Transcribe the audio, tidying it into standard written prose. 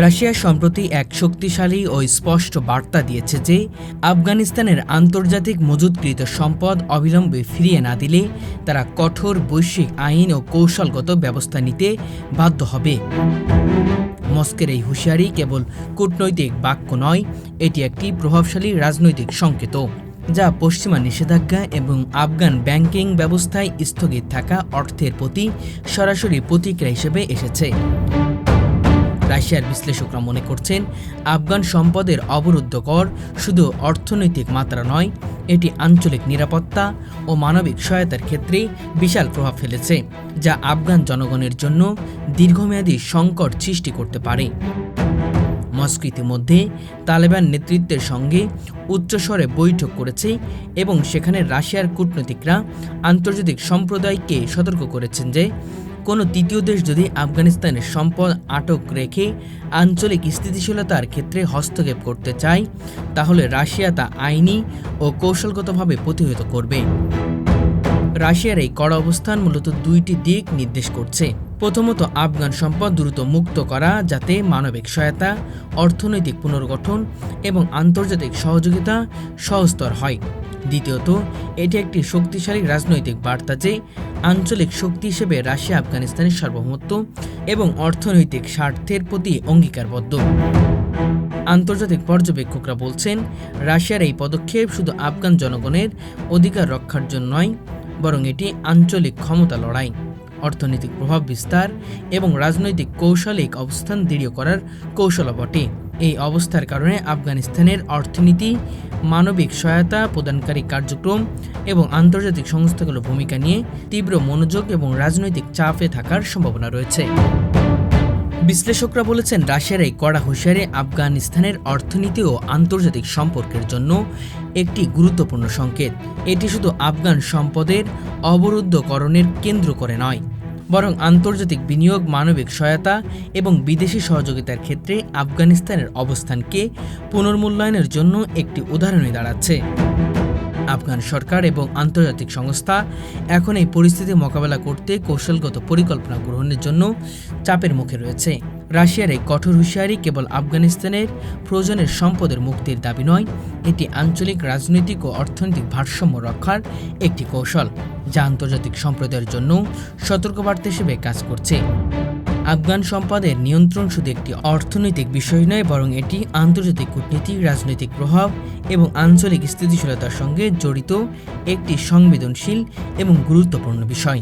Russia সম্প্রতি এক শক্তিশালী ও স্পষ্ট বার্তা দিয়েছে যে আফগানিস্তানের আন্তর্জাতিক মজুতকৃত সম্পদ অবিলম্বে ফিরিয়ে না দিলে তারা কঠোর বৈশ্বিক আইন ও কৌশলগত ব্যবস্থা নিতে বাধ্য হবে। মস্কোর এই হুঁশিয়ারি কেবল কূটনৈতিক বাক্য নয়, এটি একটি প্রভাবশালী রাজনৈতিক সংকেত যা পশ্চিমা নিষেধাজ্ঞা এবং আফগান ব্যাংকিং ব্যবস্থায় স্থগিত থাকা অর্থের প্রতি সরাসরি প্রতিক্রিয়া হিসেবে এসেছে। রাশিয়ার বিশ্লেষকরা মনে করছেন, আফগান সম্পদের অবরুদ্ধ কর শুধু অর্থনৈতিক মাত্রা নয়, এটি আঞ্চলিক নিরাপত্তা ও মানবিক সহায়তার ক্ষেত্রে বিশাল প্রভাব ফেলেছে, যা আফগান জনগণের জন্য দীর্ঘমেয়াদী সংকট সৃষ্টি করতে পারে। মস্কো ইতিমধ্যে তালেবান নেতৃত্বের সঙ্গে উচ্চস্বরে বৈঠক করেছে এবং সেখানে রাশিয়ার কূটনীতিকরা আন্তর্জাতিক সম্প্রদায়কে সতর্ক করেছেন যে কোনো তৃতীয় দেশ যদি আফগানিস্তানের সম্পদ আটক রেখে আঞ্চলিক স্থিতিশীলতার ক্ষেত্রে হস্তক্ষেপ করতে চায়, তাহলে রাশিয়া তা আইনি ও কৌশলগতভাবে প্রতিহত করবে। রাশিয়ার এই কড়া অবস্থান মূলত দুইটি দিক নির্দেশ করছে। প্রথমত, আফগান সম্পদ দ্রুত মুক্ত করা, যাতে মানবিক সহায়তা, অর্থনৈতিক পুনর্গঠন এবং আন্তর্জাতিক সহযোগিতা সহজতর হয়। দ্বিতীয়ত, এটি একটি শক্তিশালী রাজনৈতিক বার্তা যে আঞ্চলিক শক্তি হিসেবে রাশিয়া আফগানিস্তানের সার্বভৌমত্ব এবং অর্থনৈতিক স্বার্থের প্রতি অঙ্গীকারবদ্ধ। আন্তর্জাতিক পর্যবেক্ষকরা বলছেন, রাশিয়ার এই পদক্ষেপ শুধু আফগান জনগণের অধিকার রক্ষার জন্য নয়, বরং এটি আঞ্চলিক ক্ষমতা লড়াই, অর্থনৈতিক প্রভাব বিস্তার এবং রাজনৈতিক কৌশলিক অবস্থান দৃঢ় করার কৌশলও বটে। এই অবস্থার কারণে আফগানিস্তানের অর্থনীতি, মানবিক সহায়তা প্রদানকারী কার্যক্রম এবং আন্তর্জাতিক সংস্থাগুলোর ভূমিকা নিয়ে তীব্র মনোযোগ এবং রাজনৈতিক চাপে থাকার সম্ভাবনা রয়েছে। বিশ্লেষকরা বলেছেন, রাশিয়ার এই কড়া হুঁশিয়ারি আফগানিস্তানের অর্থনীতি ও আন্তর্জাতিক সম্পর্কের জন্য একটি গুরুত্বপূর্ণ সংকেত। এটি শুধু আফগান সম্পদের অবরুদ্ধকরণের কেন্দ্র করে নয়, বরং আন্তর্জাতিক বিনিয়োগ, মানবিক সহায়তা এবং বিদেশি সহযোগিতার ক্ষেত্রে আফগানিস্তানের অবস্থানকে পুনর্মূল্যায়নের জন্য একটি উদাহরণে দাঁড়াচ্ছে। আফগান সরকার এবং আন্তর্জাতিক সংস্থা এখন এই পরিস্থিতি মোকাবেলা করতে কৌশলগত পরিকল্পনা গ্রহণের জন্য চাপের মুখে রয়েছে। রাশিয়ার এই কঠোর হুঁশিয়ারি কেবল আফগানিস্তানের প্রয়োজনের সম্পদের মুক্তির দাবি নয়, এটি আঞ্চলিক রাজনৈতিক ও অর্থনৈতিক ভারসাম্য রক্ষার একটি কৌশল, যা আন্তর্জাতিক সম্প্রদায়ের জন্য সতর্কবার্তা হিসেবে কাজ করছে। আফগান সম্পদের নিয়ন্ত্রণ শুধু একটি অর্থনৈতিক বিষয় নয়, বরং এটি আন্তর্জাতিক কূটনীতি, রাজনৈতিক প্রভাব এবং আঞ্চলিক স্থিতিশীলতার সঙ্গে জড়িত একটি সংবেদনশীল এবং গুরুত্বপূর্ণ বিষয়।